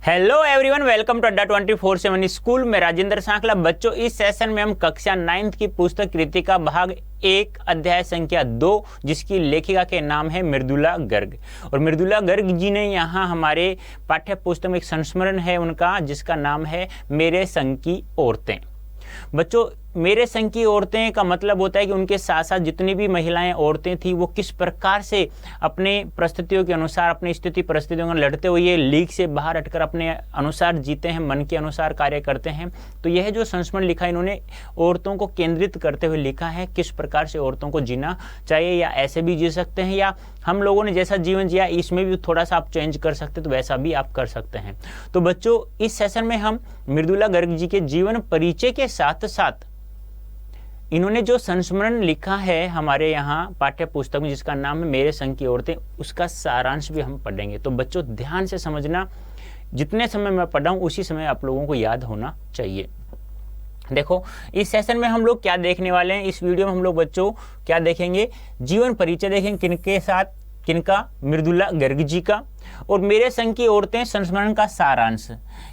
Hello everyone, welcome to अड्डा 24/7 school में राजेंद्र सांखला। बच्चों, इस सेशन में हम कक्षा 9th की पुस्तक कृतिका भाग 1 अध्याय संख्या 2 जिसकी लेखिका के नाम है मृदुला गर्ग। और मृदुला गर्ग जी ने यहाँ हमारे पाठ्य पुस्तक में एक संस्मरण है उनका जिसका नाम है मेरे संग की औरतें। बच्चों, मेरे संग की औरतें का मतलब होता है कि उनके साथ साथ जितनी भी महिलाएं औरतें थी वो किस प्रकार से अपने परिस्थितियों के अनुसार, अपनी स्थिति परिस्थितियों में लड़ते हुए लीग से बाहर हटकर अपने अनुसार जीते हैं, मन के अनुसार कार्य करते हैं। तो यह जो संस्मरण लिखा है इन्होंने औरतों को केंद्रित करते हुए लिखा है, किस प्रकार से औरतों को जीना चाहिए, या ऐसे भी जी सकते हैं या हम लोगों ने जैसा जीवन जिया इसमें भी थोड़ा सा आप चेंज कर सकते तो वैसा भी आप कर सकते हैं। तो बच्चों, इस सेशन में हम मृदुला गर्ग जी के जीवन परिचय के साथ साथ इन्होंने जो संस्मरण लिखा है हमारे यहाँ पाठ्य पुस्तक में जिसका नाम है मेरे संग की औरतें, उसका सारांश भी हम पढ़ेंगे। तो बच्चों ध्यान से समझना, जितने समय मैं पढ़ा हूँ उसी समय आप लोगों को याद होना चाहिए। देखो, इस सेशन में हम लोग क्या देखने वाले हैं, इस वीडियो में हम लोग बच्चों क्या देखेंगे, जीवन परिचय देखेंगे किनके साथ, किनका, मृदुला गर्ग जी का। और मेरे संग की औरतें संस्मरण का सारांश,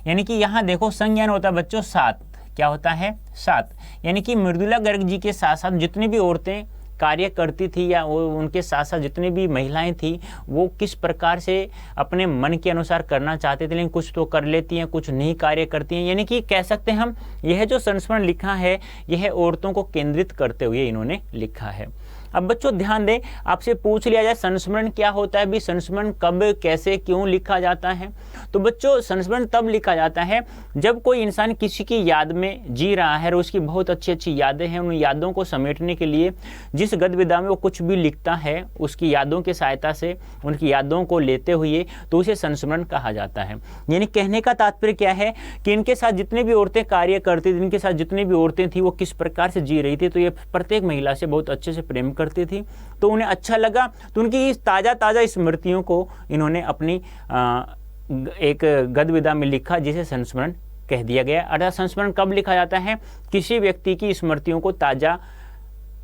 यानी कि यहाँ देखो संज्ञान होता है बच्चों 7, क्या होता है 7, यानी कि मृदुला गर्ग जी के साथ साथ जितनी भी औरतें कार्य करती थी या वो उनके साथ साथ जितनी भी महिलाएं थी वो किस प्रकार से अपने मन के अनुसार करना चाहते थे, लेकिन कुछ तो कर लेती हैं, कुछ नहीं कार्य करती हैं। यानी कि कह सकते हैं हम, यह जो संस्मरण लिखा है यह औरतों को केंद्रित करते हुए इन्होंने लिखा है। अब बच्चों ध्यान दें, आपसे पूछ लिया जाए संस्मरण क्या होता है, भी संस्मरण कब, कैसे, क्यों लिखा जाता है। तो बच्चों संस्मरण तब लिखा जाता है जब कोई इंसान किसी की याद में जी रहा है और उसकी बहुत अच्छी अच्छी यादें हैं, उन यादों को समेटने के लिए जिस गद्यविधा में वो कुछ भी लिखता है उसकी यादों की सहायता से, उनकी यादों को लेते हुए, तो उसे संस्मरण कहा जाता है। यानी कहने का तात्पर्य क्या है कि इनके साथ जितनी भी औरतें कार्य करती थी, इनके साथ जितनी भी औरतें थी वो किस प्रकार से जी रही थी, तो ये प्रत्येक महिला से बहुत अच्छे से प्रेम करती थी, तो उन्हें अच्छा लगा, तो उनकी इस ताज़ा स्मृतियों को इन्होंने अपनी एक गद्यविधा में लिखा जिसे संस्मरण कह दिया गया। अर्थात संस्मरण कब लिखा जाता है, किसी व्यक्ति की स्मृतियों को ताज़ा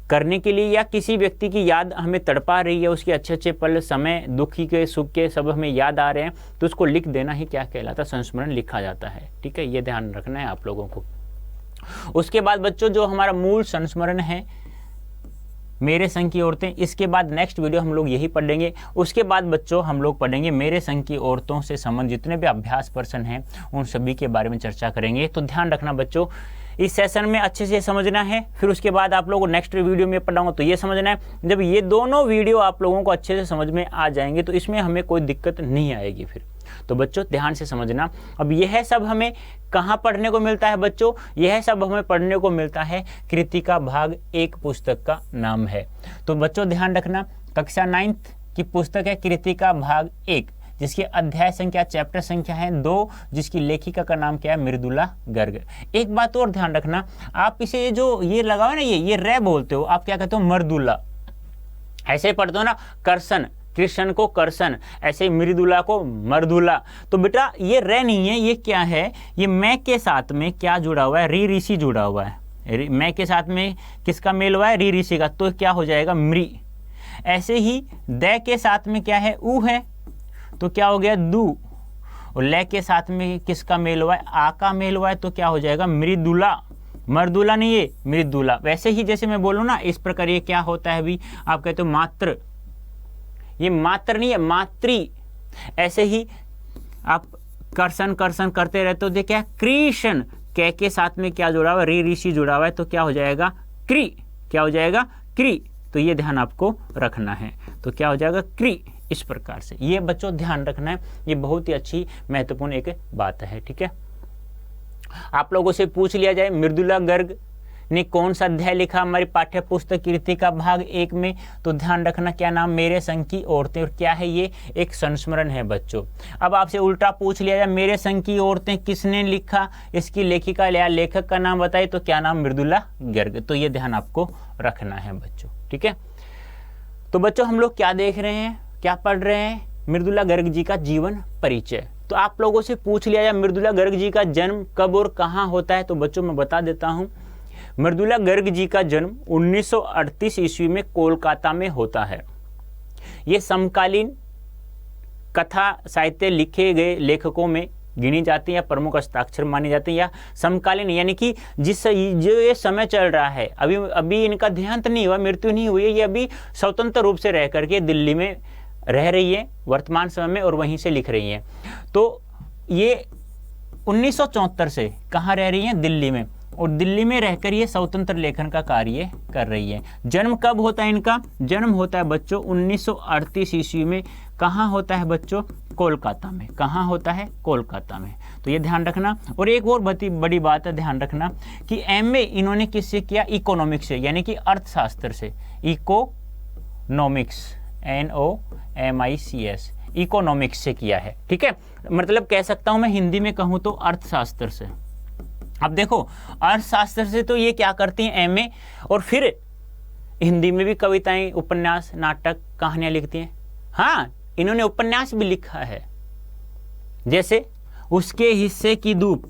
करने के लिए, या किसी व्यक्ति की याद हमें तड़पा रही है, उसके अच्छे अच्छे पल, समय, दुखी के, सुख के सब हमें याद आ रहे हैं, तो उसको लिख देना ही क्या कहलाता है, संस्मरण लिखा जाता है। ठीक है, ये ध्यान रखना है आप लोगों को। उसके बाद बच्चों जो हमारा मूल संस्मरण है मेरे संग की औरतें, इसके बाद नेक्स्ट वीडियो हम लोग यही पढ़ेंगे। उसके बाद बच्चों हम लोग पढ़ेंगे मेरे संग की औरतों से संबंधित जितने भी अभ्यास प्रश्न हैं उन सभी के बारे में चर्चा करेंगे। तो ध्यान रखना बच्चों, इस सेशन में अच्छे से समझना है, फिर उसके बाद आप लोगों को नेक्स्ट वीडियो में पढ़ाऊंगा तो ये समझना है। जब ये दोनों वीडियो आप लोगों को अच्छे से समझ में आ जाएंगे तो इसमें हमें कोई दिक्कत नहीं आएगी फिर। तो बच्चों ध्यान से समझना। अब यह सब हमें कहाँ पढ़ने को मिलता है बच्चों, यह सब हमें पढ़ने को मिलता है कृतिका भाग 1 पुस्तक का नाम है। तो बच्चों ध्यान रखना, कक्षा 9th की पुस्तक है कृतिका भाग 1 जिसकी अध्याय संख्या, चैप्टर संख्या है 2, जिसकी लेखिका का नाम क्या है, मृदुला गर्ग। एक बात और ध्यान रखना, आप इसे जो ये लगाओ ना, ये रे बोलते हो, आप क्या कहते हो, मृदुला, ऐसे ही पढ़ते हो ना, करसन, कृष्ण को करसन, ऐसे ही मृदुला को मर्दुला। तो बेटा ये रे नहीं है, ये क्या है, ये मैं के साथ में क्या जुड़ा हुआ है, री ऋषि जुड़ा हुआ है। मैं के साथ में किसका मेल हुआ है, री ऋषि का, तो क्या हो जाएगा, मृ। ऐसे ही द के साथ में क्या है, उ है, तो क्या हो गया, दू। और ले के साथ में किसका मेल हुआ है, आ का मेल हुआ है, तो क्या हो जाएगा, मृदुला। मर्दुला नहीं, ये मृदुला। वैसे ही जैसे मैं बोलूँ ना, इस प्रकार ये क्या होता है भी, आप कहते हो मात्र, ये मात्र नहीं है, मातृ। ऐसे ही आप कर्षण कर्षण करते रहते हो, देखिए कृष्ण, कै के साथ में क्या जुड़ा हुआ है, री ऋषि जुड़ा हुआ है, तो क्या हो जाएगा, क्री। क्या हो जाएगा, क्री। तो ये ध्यान आपको रखना है, तो क्या हो जाएगा, क्री। इस प्रकार से ये बच्चों ध्यान रखना है, ये बहुत ही अच्छी महत्वपूर्ण एक बात है। ठीक है, आप लोगों से पूछ लिया जाए मृदुला गर्ग ने कौन सा अध्याय लिखा हमारी पाठ्य पुस्तक कृतिका भाग 1 में, तो ध्यान रखना क्या नाम, मेरे संग की औरतें। और क्या है ये, एक संस्मरण है बच्चों। अब आपसे उल्टा पूछ लिया जाए मेरे संग की औरतें किसने लिखा, इसकी लेखिका या लेखक का नाम बताइए, तो क्या नाम, मृदुला गर्ग। तो ये ध्यान आपको रखना है बच्चों। ठीक है, तो बच्चों हम लोग क्या देख रहे हैं, क्या पढ़ रहे हैं, मृदुला गर्ग जी का जीवन परिचय। तो आप लोगों से पूछ लिया जाए मृदुला गर्ग जी का जन्म कब और कहाँ होता है, तो बच्चों मैं बता देता हूँ। मृदुला गर्ग जी का जन्म 1938 ईस्वी में कोलकाता में होता है। ये समकालीन कथा साहित्य लिखे गए लेखकों में गिनी जाती है या प्रमुख हस्ताक्षर मानी जाती है, या समकालीन यानी कि जो ये समय चल रहा है, अभी इनका देहांत नहीं हुआ, मृत्यु नहीं हुई है, ये अभी स्वतंत्र रूप से रह करके दिल्ली में रह रही है वर्तमान समय में और वहीं से लिख रही है। तो ये 1974 से कहाँ रह रही हैं? दिल्ली में, और दिल्ली में रहकर ये स्वतंत्र लेखन का कार्य कर रही है। जन्म कब होता है इनका? जन्म होता है बच्चों 1938 ईस्वी में। कहाँ होता है बच्चों? कोलकाता में। कहाँ होता है? कोलकाता में। तो ये ध्यान रखना। और एक और बड़ी बात है ध्यान रखना कि एमए इन्होंने किससे किया? इकोनॉमिक्स से, यानी कि अर्थशास्त्र से। इकोनॉमिक्स, NOMICS, इकोनॉमिक्स से किया है। ठीक है, मतलब कह सकता हूं मैं हिंदी में कहूं तो अर्थशास्त्र से। अब देखो अर्थशास्त्र से तो ये क्या करती हैं? एमए, और फिर हिंदी में भी कविताएं, उपन्यास, नाटक, कहानियां लिखती हैं। हाँ, इन्होंने उपन्यास भी लिखा है, जैसे उसके हिस्से की धूप,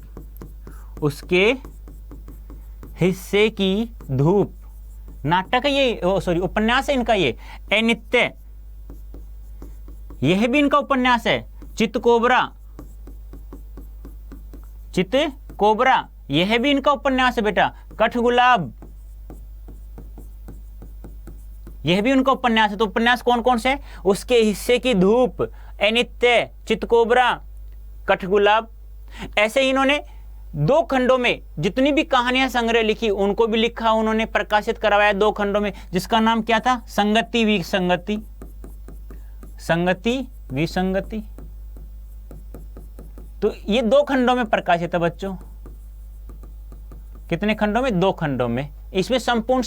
उसके हिस्से की धूप नाटक है ये, सॉरी उपन्यास है इनका ये। अनित्य, यह भी इनका उपन्यास है। चितकोबरा, चितकोबरा यह भी इनका उपन्यास है बेटा। कठगुलाब, यह भी उनका उपन्यास है। तो उपन्यास कौन कौन से? उसके हिस्से की धूप, अनित्य, चितकोबरा, कठगुलाब। ऐसे ही इन्होंने 2 खंडों में जितनी भी कहानियां संग्रह लिखी उनको भी लिखा, उन्होंने प्रकाशित करवाया 2 खंडों में, जिसका नाम क्या था? संगति विसंगति, संगति विसंगति। तो ये 2 खंडों में प्रकाशित है बच्चों। कितने खंडों में? 2 खंडों में। इसमें संपूर्ण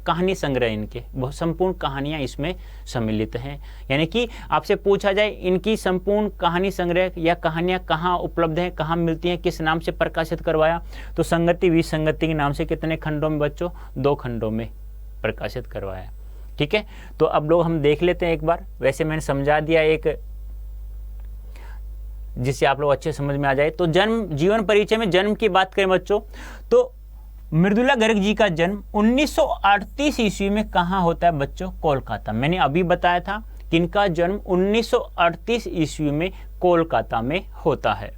कहानी संग्रह, इनके बहुत संपूर्ण कहानियां इसमें सम्मिलित हैं। यानी कि आपसे पूछा जाए इनकी संपूर्ण कहानी संग्रह या कहानियां कहाँ उपलब्ध हैं, कहाँ मिलती हैं, किस नाम से प्रकाशित करवाया, तो संगति विसंगति के नाम से कितने खंडों में बच्चों? 2 खंडों में प्रकाशित करवाया। ठीक है, तो अब लोग हम देख लेते हैं एक बार। वैसे मैंने समझा दिया एक, जिससे आप लोग अच्छे समझ में आ जाए। तो जन्म, जीवन परिचय में जन्म की बात करें बच्चों, तो मृदुला गर्ग जी का जन्म 1938 ईस्वी में कहाँ होता है बच्चों? कोलकाता। मैंने अभी बताया था कि इनका जन्म 1938 ईस्वी में कोलकाता में होता है।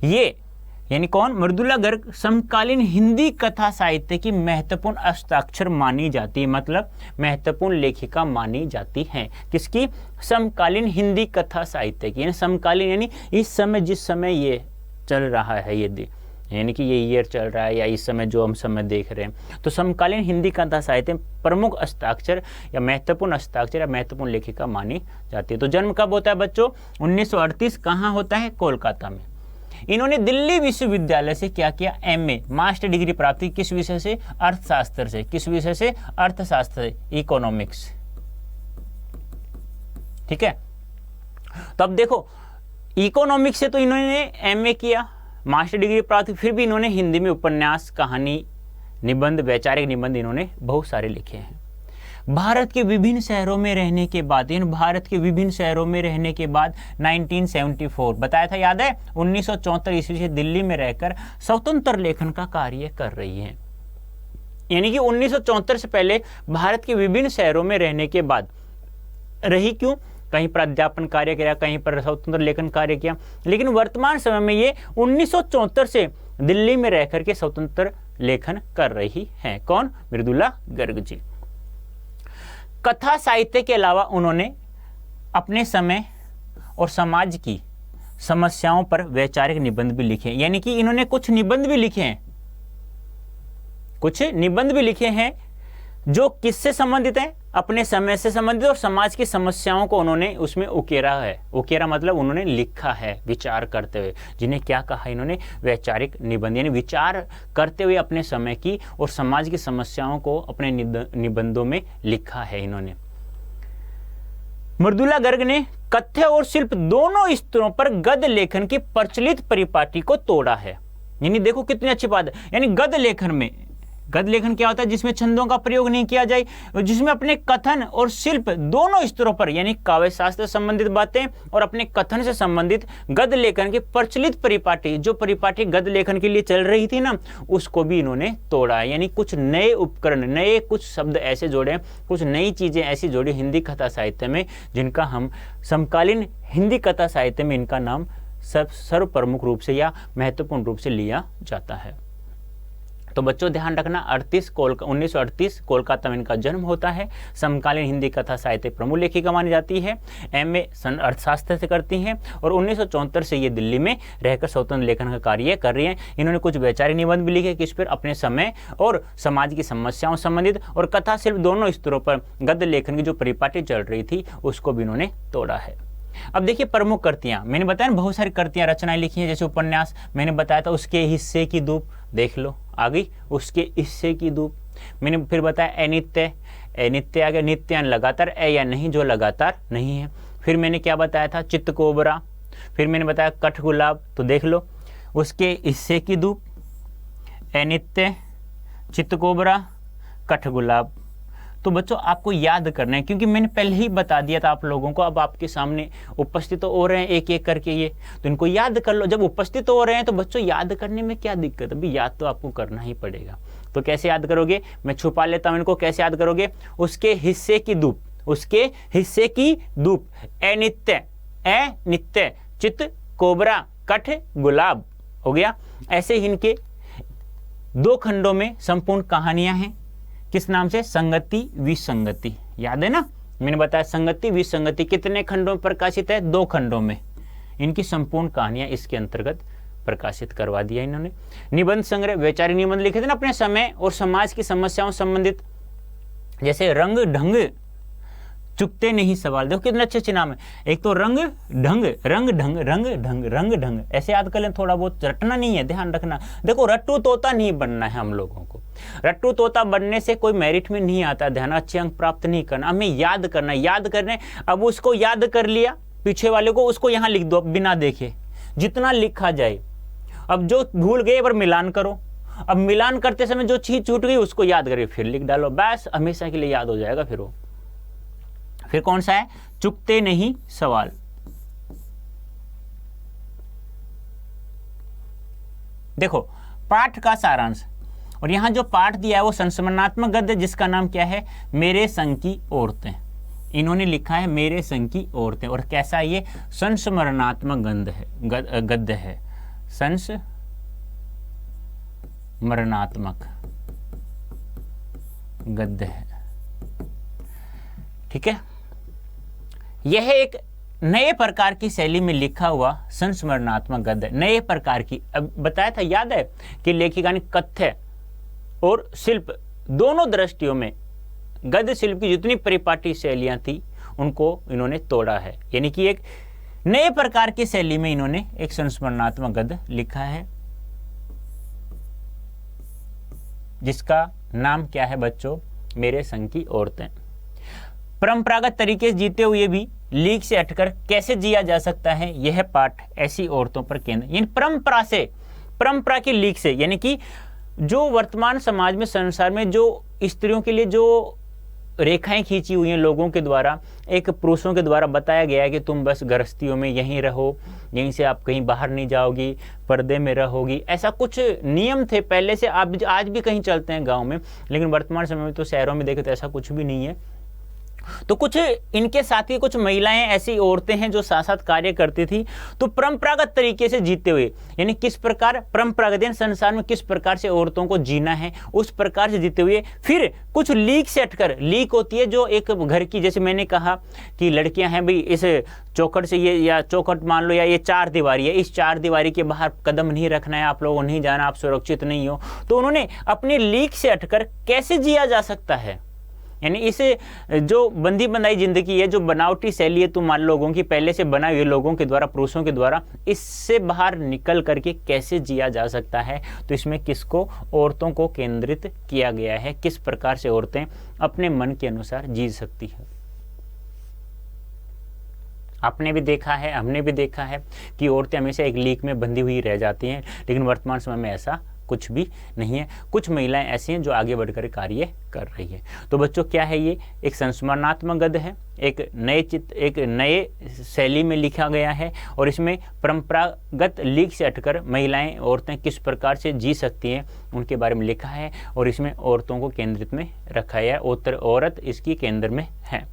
ये यानी कौन? मृदुला गर्ग समकालीन हिंदी कथा साहित्य की महत्वपूर्ण हस्ताक्षर मानी जाती है, मतलब महत्वपूर्ण लेखिका मानी जाती हैं। किसकी? समकालीन हिंदी कथा साहित्य की। यानी समकालीन यानी इस समय, जिस समय ये चल रहा है, ये यानी कि ये ईयर चल रहा है या इस समय जो हम समय देख रहे हैं, तो समकालीन हिंदी कथा साहित्य प्रमुख हस्ताक्षर या महत्वपूर्ण हस्ताक्षर या महत्वपूर्ण लेखिका मानी जाती है। तो जन्म कब होता है बच्चों? 1938। कहाँ होता है? कोलकाता में। इन्होंने दिल्ली विश्वविद्यालय से क्या किया? एमए, मास्टर डिग्री प्राप्त की। किस विषय से? अर्थशास्त्र से। किस विषय से? अर्थशास्त्र, इकोनॉमिक्स। ठीक है, तो अब देखो इकोनॉमिक्स से तो इन्होंने एमए किया, मास्टर डिग्री प्राप्त, फिर भी इन्होंने हिंदी में उपन्यास, कहानी, निबंध, वैचारिक निबंध इन्होंने बहुत सारे लिखे हैं। भारत के विभिन्न शहरों में रहने के बाद, भारत के विभिन्न शहरों में रहने के बाद 1974 बताया था, याद है? 1974 ईस्वी से दिल्ली में रहकर स्वतंत्र लेखन का कार्य कर रही है। यानी कि 1974 से पहले भारत के विभिन्न शहरों में रहने के बाद रही, क्यों? कहीं पर अध्यापन कार्य किया, कहीं पर स्वतंत्र लेखन कार्य किया, लेकिन वर्तमान समय में ये 1974 से दिल्ली में रह करके स्वतंत्र लेखन कर रही हैं। कौन? मृदुला गर्ग जी। कथा साहित्य के अलावा उन्होंने अपने समय और समाज की समस्याओं पर वैचारिक निबंध भी लिखे, यानी कि इन्होंने कुछ निबंध भी लिखे हैं, कुछ निबंध भी लिखे हैं जो किससे संबंधित हैं? अपने समय से संबंधित, और समाज की समस्याओं को उन्होंने उसमें उकेरा है। उकेरा मतलब उन्होंने लिखा है विचार करते हुए, जिन्हें क्या कहा इन्होंने? वैचारिक निबंध, यानी विचार करते हुए अपने समय की और समाज की समस्याओं को अपने निबंधों में लिखा है इन्होंने। मृदुला गर्ग ने कथ्य और शिल्प दोनों स्तरों पर गद्य लेखन की प्रचलित परिपाटी को तोड़ा है। यानी देखो कितनी अच्छी बात है, यानी गद्य लेखन में, गद्य लेखन क्या होता है? जिसमें छंदों का प्रयोग नहीं किया जाए, जिसमें अपने कथन और शिल्प दोनों स्तरों पर, यानी काव्य शास्त्र से संबंधित बातें और अपने कथन से संबंधित गद्य लेखन की प्रचलित परिपाटी, जो परिपाटी गद्य लेखन के लिए चल रही थी ना, उसको भी इन्होंने तोड़ा है। यानी कुछ नए उपकरण, नए कुछ शब्द ऐसे जोड़े, कुछ नई चीजें ऐसी जोड़ी हिंदी कथा साहित्य में, जिनका हम समकालीन हिंदी कथा साहित्य में इनका नाम सर्व प्रमुख रूप से या महत्वपूर्ण रूप से लिया जाता है। तो बच्चों ध्यान रखना 1938 कोलकाता में इनका जन्म होता है। समकालीन हिंदी कथा साहित्य प्रमुख लेखिका मानी जाती है। MA अर्थशास्त्र से करती हैं और 1974 से ये दिल्ली में रहकर स्वतंत्र लेखन का कार्य कर रही हैं। इन्होंने कुछ वैचारिक निबंध भी लिखे किस पर, अपने समय और समाज की समस्याओं संबंधित, और कथा शिल्प दोनों स्तरों पर गद्य लेखन की जो परिपाटी चल रही थी उसको भी इन्होंने तोड़ा है। अब देखिए प्रमुख कृतियां, मैंने बताया ना बहुत सारी कृतियां रचनाएं लिखी हैं, जैसे उपन्यास मैंने बताया था उसके हिस्से की धूप, देख लो आ गई उसके हिस्से की धूप। मैंने फिर बताया अनित्य, अनित्य आ गया, नित्य लगातार या नहीं, जो लगातार नहीं है। फिर मैंने क्या बताया था, चित्त कोबरा। फिर मैंने बताया कठ गुलाब, तो देख लो उसके हिस्से की धूप, अनित्य, चित्त कोबरा, कठ गुलाब। तो बच्चों आपको याद करना है, क्योंकि मैंने पहले ही बता दिया था आप लोगों को, अब आपके सामने उपस्थित हो रहे हैं एक एक करके ये, तो इनको याद कर लो। जब उपस्थित हो रहे हैं तो बच्चों याद करने में क्या दिक्कत, अभी याद तो आपको करना ही पड़ेगा। तो कैसे याद करोगे, मैं छुपा लेता हूं इनको, कैसे याद करोगे, उसके हिस्से की धूप, उसके हिस्से की धूप, अनित्य, अनित्य, चित्त कोबरा, कठ गुलाब, हो गया। ऐसे ही इनके 2 खंडों में संपूर्ण कहानियां हैं, किस नाम से, संगति विसंगति, याद है ना, मैंने बताया संगति विसंगति कितने खंडों में प्रकाशित है, 2 खंडों में। इनकी संपूर्ण कहानियां इसके अंतर्गत प्रकाशित करवा दिया इन्होंने। निबंध संग्रह, वैचारिक निबंध लिखे थे ना अपने समय और समाज की समस्याओं संबंधित, जैसे रंग ढंग चुकते नहीं सवाल, देखो कितने अच्छे अच्छे नाम है। एक तो रंग ढंग, रंग ढंग, रंग ढंग, रंग ढंग, ऐसे याद कर लें, थोड़ा बहुत रटना नहीं है, ध्यान रखना। देखो रट्टू तोता नहीं बनना है हम लोगों को, रट्टू तोता बनने से कोई मेरिट में नहीं आता, ध्यान, अच्छे अंक प्राप्त नहीं करना, हमें याद करना, याद करने। अब उसको याद कर लिया पीछे वाले को, उसको यहाँ लिख दो बिना देखे, जितना लिखा जाए। अब जो भूल गए पर मिलान करो, अब मिलान करते समय जो चीज छूट गई उसको याद करके फिर लिख डालो, बस हमेशा के लिए याद हो जाएगा। फिर वो फिर कौन सा है, चुकते नहीं सवाल। देखो पाठ का सारांश, और यहां जो पाठ दिया है वो संस्मरणात्मक गद्य, जिसका नाम क्या है, मेरे संग की औरतें। इन्होंने लिखा है मेरे संग की औरतें, और कैसा ये संस्मरणात्मक गद्य है, संस्मरणात्मक गद्य है, ठीक है। यह एक नए प्रकार की शैली में लिखा हुआ संस्मरणात्मक गद्य, नए प्रकार की। अब बताया था, याद है कि लेखिका ने कथ्य और शिल्प दोनों दृष्टियों में गद्य शिल्प की जितनी परिपाटी शैलियां थी उनको इन्होंने तोड़ा है, यानी कि एक नए प्रकार की शैली में इन्होंने एक संस्मरणात्मक गद्य लिखा है, जिसका नाम क्या है बच्चों, मेरे संग की औरतें। परंपरागत तरीके से जीते हुए भी लीक से हटकर कैसे जिया जा सकता है, यह पाठ ऐसी औरतों पर केंद्र, यानी परंपरा की लीक से, यानी कि जो वर्तमान समाज में, संसार में जो स्त्रियों के लिए जो रेखाएं खींची हुई हैं लोगों के द्वारा, एक पुरुषों के द्वारा बताया गया है कि तुम बस गृहस्थियों में यहीं रहो, यहीं से आप कहीं बाहर नहीं जाओगी, पर्दे में रहोगी, ऐसा कुछ नियम थे पहले से, आज भी कहीं चलते हैं गांव में, लेकिन वर्तमान समय में तो शहरों में देखें तो ऐसा कुछ भी नहीं है। तो कुछ इनके साथ ही कुछ महिलाएं, ऐसी औरतें हैं जो साथ साथ कार्य करती थी। तो परंपरागत तरीके से जीते हुए, यानी किस प्रकार परंपरागत संसार में किस प्रकार से औरतों को जीना है, उस प्रकार से जीते हुए फिर कुछ लीक से हटकर, लीक होती है जो एक घर की, जैसे मैंने कहा कि लड़कियां हैं भाई इस चौखट से, ये या चौखट मान लो, या ये 4 दीवारी है, इस 4 दीवारी के बाहर कदम नहीं रखना है, आप लोगों को नहीं जाना, आप सुरक्षित नहीं हो। तो उन्होंने अपनी लीक से हटकर कैसे जिया जा सकता है, यानी इस जो बंदी बंधाई जिंदगी है, जो बनावटी शैली है तुम लोगों की पहले से बनाई हुई लोगों के द्वारा, पुरुषों के द्वारा, इससे बाहर निकल करके कैसे जिया जा सकता है। तो इसमें किसको, औरतों को केंद्रित किया गया है, किस प्रकार से औरतें अपने मन के अनुसार जी सकती है। आपने भी देखा है, हमने भी देखा है कि औरतें हमेशा एक लीक में बंधी हुई रह जाती हैं, लेकिन वर्तमान समय में ऐसा कुछ भी नहीं है। कुछ महिलाएं ऐसी हैं जो आगे बढ़कर कार्य कर रही है। तो बच्चों क्या है, ये एक संस्मरणात्मक गद्य है, एक नए शैली में लिखा गया है, और इसमें परंपरागत लीक से हटकर महिलाएं, औरतें किस प्रकार से जी सकती हैं उनके बारे में लिखा है, और इसमें औरतों को केंद्रित में रखा है, औरत इसकी केंद्र में है।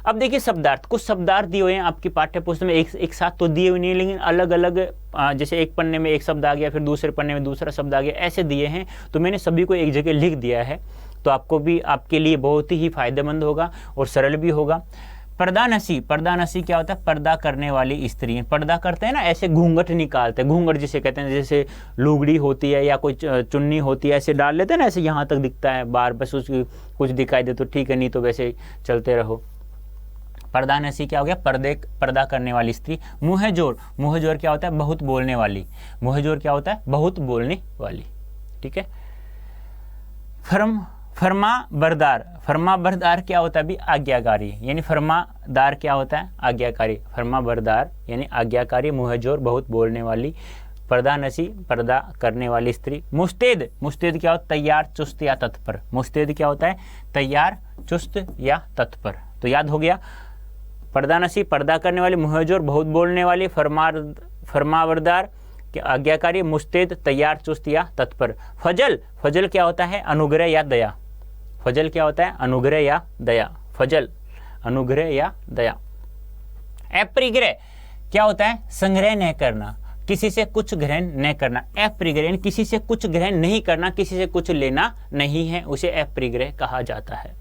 अब देखिए शब्दार्थ, कुछ शब्दार्थ दिए हुए हैं आपकी पाठ्य पुस्तक में, एक साथ तो दिए हुए नहीं, लेकिन अलग अलग, जैसे एक पन्ने में एक शब्द आ गया, फिर दूसरे पन्ने में दूसरा शब्द आ गया, ऐसे दिए हैं। तो मैंने सभी को एक जगह लिख दिया है, तो आपको भी, आपके लिए बहुत ही फायदेमंद होगा और सरल भी होगा। पर्दानसी, पर्दानसी क्या होता है? पर्दा करने वाली स्त्री। पर्दा करते हैं ना, ऐसे घूंघट निकालते हैं, घूंघट जिसे कहते हैं, जैसे लुगड़ी होती है या कोई चुन्नी होती है, ऐसे डाल लेते हैं ना, ऐसे यहाँ तक दिखता है बार, बस उसकी कुछ दिखाई दे तो ठीक है, नहीं तो वैसे चलते रहो। पर्दानसी क्या हो गया? पर्दा करने वाली स्त्री। मुँहजोर, मुँहजोर क्या होता है? बहुत बोलने वाली। मुँहजोर क्या होता है? बहुत बोलने वाली। ठीक है। फरमा बरदार, फरमा बरदार क्या होता है? अभी आज्ञाकारी, यानी फरमादार क्या होता है? आज्ञाकारी। फरमा बरदार यानी आज्ञाकारी, मुँहजोर बहुत बोलने वाली। पर्दानसी पर्दा करने वाली स्त्री। मुस्तैद, मुस्तैद क्या होता है? तैयार, चुस्त या तत्पर। मुस्तैद क्या होता है? तैयार, चुस्त या तत्पर। तो याद हो गया, पर्दानसी पर्दा करने वाली, मुँहजोर बहुत बोलने वाली, फरमाबरदार आज्ञाकारी, मुस्तैद तैयार, चुस्त या तत्पर। फजल, फजल क्या होता है? अनुग्रह या दया। फजल क्या होता है? अनुग्रह या दया। फजल, अनुग्रह या दया। अपरिग्रह क्या होता है? संग्रह न करना, किसी से कुछ ग्रहण न करना। अपरिग्रह किसी से कुछ ग्रहण नहीं करना, किसी से कुछ लेना नहीं है, उसे अपरिग्रह कहा जाता है।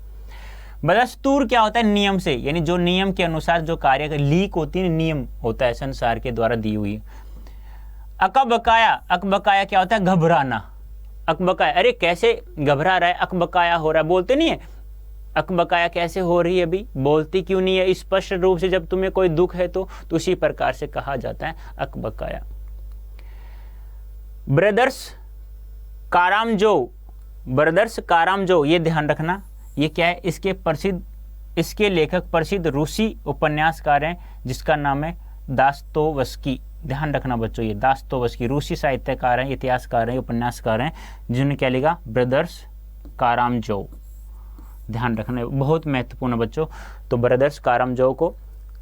बदस्तूर क्या होता है? नियम से, यानी जो नियम के अनुसार जो कार्य लीक होती है, नियम होता है संसार के द्वारा दी हुई। अकबकाया, अकबकाया क्या होता है? घबराना। अकबकाया, अरे कैसे घबरा रहा है, अकबकाया हो रहा है, बोलते नहीं है अकबकाया कैसे हो रही है, अभी बोलती क्यों नहीं है? स्पष्ट रूप से जब तुम्हें कोई दुख है तो उसी प्रकार से कहा जाता है अकबकाया। ब्रदर्स कारामजो, ब्रदर्स कारामजो, ये ध्यान रखना, ये क्या है? इसके लेखक प्रसिद्ध रूसी उपन्यासकार हैं जिसका नाम है दास्तोवस्की। ध्यान रखना बच्चों, ये दास्तोवस्की रूसी साहित्यकार हैं, इतिहासकार हैं, उपन्यासकार हैं, जिन्होंने क्या लिखा? ब्रदर्स कारामजो। ध्यान रखना, बहुत महत्वपूर्ण है बच्चों। तो ब्रदर्स कारामजो को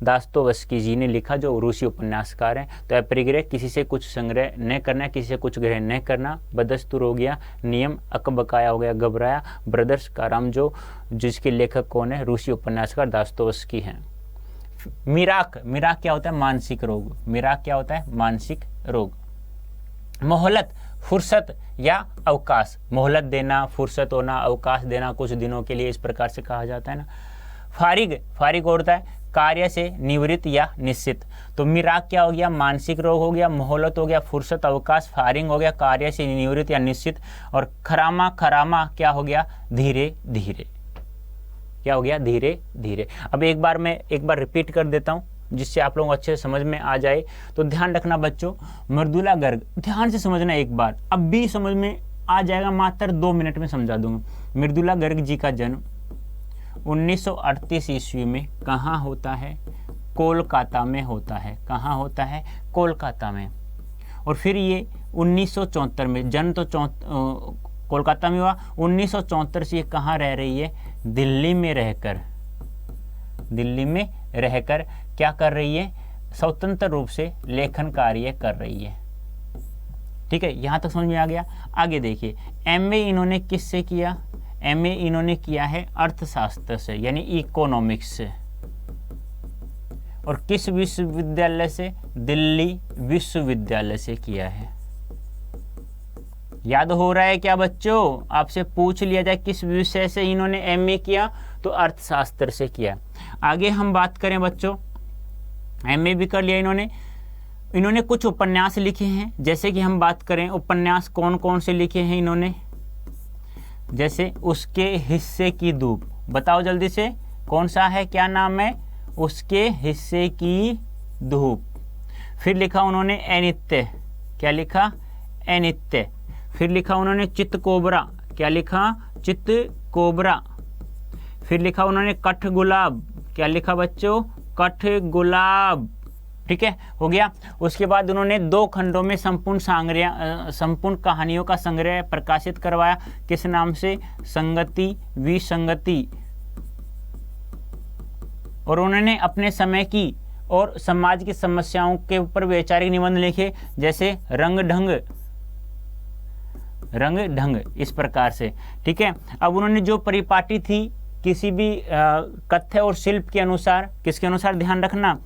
दास्तोवस्की जी ने लिखा, जो रूसी उपन्यासकार हैं। तो अपरिग्रह किसी से कुछ संग्रह न करना, किसी से कुछ ग्रहण न करना। बदस्तूर हो गया नियम, अकबकाया हो गया घबराया, ब्रदर्स कारामजो जिसके लेखक कौन है? रूसी उपन्यासकार दास्तोवस्की हैं। मिराक, मिराक क्या होता है? मानसिक रोग। मिराक क्या होता है? मानसिक रोग। मोहलत, फुर्सत या अवकाश। मोहलत देना, फुर्सत होना, अवकाश देना कुछ दिनों के लिए, इस प्रकार से कहा जाता है ना। फारिग, फारिग होता है कार्य से निवृत्त या निश्चित। तो मिराक क्या हो गया? मानसिक रोग हो गया, मोहलत हो गया, फुर्सत अवकाश, फारिग हो गया कार्य से निवृत्त या निश्चित, और खरामा, खरामा क्या हो गया? धीरे धीरे। क्या हो गया? धीरे धीरे। अब एक बार रिपीट कर देता हूँ जिससे आप लोग अच्छे से समझ में आ जाए। तो ध्यान रखना बच्चों, मृदुला गर्ग, ध्यान से समझना एक बार, अब भी समझ में आ जाएगा, मात्र 2 मिनट में समझा दूंगा। मृदुला गर्ग जी का जन्म 1938 ईस्वी में कहाँ होता है? कोलकाता में होता है। कहाँ होता है? कोलकाता में। और फिर ये 1974 में, जन्म तो कोलकाता में हुआ, 1974 से ये कहाँ रह रही है? दिल्ली में रहकर, दिल्ली में रहकर क्या कर रही है? स्वतंत्र रूप से लेखन कार्य कर रही है। ठीक है, यहाँ तक समझ में आ गया। आगे देखिए, एमए इन्होंने किससे किया? एमए इन्होंने किया है अर्थशास्त्र से, यानी इकोनॉमिक्स से। और किस विश्वविद्यालय से? दिल्ली विश्वविद्यालय से किया है। याद हो रहा है क्या बच्चों? आपसे पूछ लिया जाए किस विषय से इन्होंने एमए किया, तो अर्थशास्त्र से किया। आगे हम बात करें बच्चों, एमए भी कर लिया इन्होंने कुछ उपन्यास लिखे हैं। जैसे कि हम बात करें उपन्यास कौन कौन से लिखे हैं इन्होंने, जैसे उसके हिस्से की धूप, बताओ जल्दी से कौन सा है, क्या नाम है? उसके हिस्से की धूप। फिर लिखा उन्होंने अनित्य, क्या लिखा? अनित्य। फिर लिखा उन्होंने चितकोबरा, क्या लिखा? चितकोबरा। फिर लिखा उन्होंने कठगुलाब, क्या लिखा बच्चों? कठगुलाब। ठीक है, हो गया। उसके बाद उन्होंने 2 खंडों में संपूर्ण कहानियों का संग्रह प्रकाशित करवाया। किस नाम से? संगति विसंगति। और उन्होंने अपने समय की और समाज की समस्याओं के ऊपर वैचारिक निबंध लिखे, जैसे रंग ढंग, इस प्रकार से। ठीक है, अब उन्होंने जो परिपाटी थी किसी भी कथ्य और शिल्प के अनुसार, किसके अनुसार ध्यान रखना,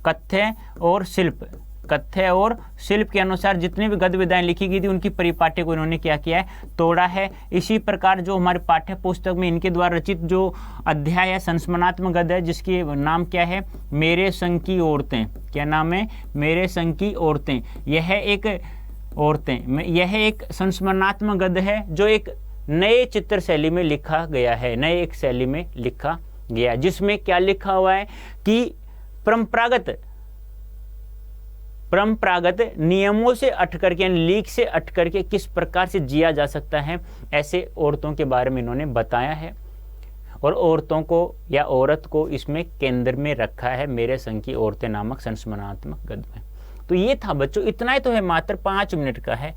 कथ्य और शिल्प, कथ्य और शिल्प के अनुसार जितनी भी गद्य विधाएं लिखी गई थी उनकी परिपाट्य को इन्होंने क्या किया है, तोड़ा है। इसी प्रकार जो हमारे पाठ्य पुस्तक में इनके द्वारा रचित जो अध्याय है संस्मरणात्मक गद्य है, जिसकी नाम क्या है, मेरे संग की औरतें, क्या नाम है, मेरे संग की औरतें। यह एक संस्मरणात्मक गद्य है जो एक नए चित्र शैली में लिखा गया है, नए एक शैली में लिखा गया, जिसमें क्या लिखा हुआ है कि परंपरागत नियमों से अट करके, लीक से अट करके किस प्रकार से जिया जा सकता है, ऐसे औरतों के बारे में इन्होंने बताया है। और औरतों को या औरत को इसमें केंद्र में रखा है मेरे संग की औरतें नामक संस्मरणात्मक गद्य में। तो ये था बच्चों, इतना ही तो है, मात्र 5 मिनट का है,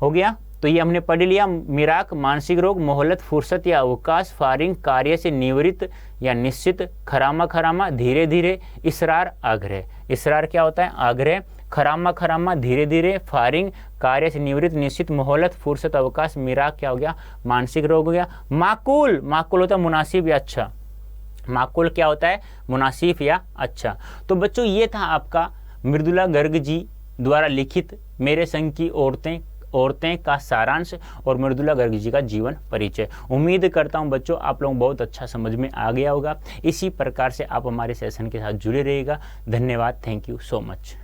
हो गया। तो ये हमने पढ़ लिया, मिराक मानसिक रोग, मोहलत फुर्सत या अवकाश, फारिंग कार्य से निवृत्त या निश्चित, खरामा खरामा धीरे धीरे, इसरार आग्रह, इसरार क्या होता है, आग्रह, खरामा खरामा धीरे धीरे, फारिंग कार्य से निवृत्त निश्चित, मोहलत फुर्सत अवकाश, मिराक क्या हो गया, मानसिक रोग हो गया। माकुल, माकुल होता है मुनासिब या अच्छा, माकुल क्या होता है, मुनासिब या अच्छा। तो बच्चों ये था आपका मृदुला गर्ग जी द्वारा लिखित मेरे संग की औरतें का सारांश और मृदुला गर्ग जी का जीवन परिचय। उम्मीद करता हूं बच्चों आप लोगों को बहुत अच्छा समझ में आ गया होगा। इसी प्रकार से आप हमारे सेशन के साथ जुड़े रहिएगा। धन्यवाद, थैंक यू सो मच।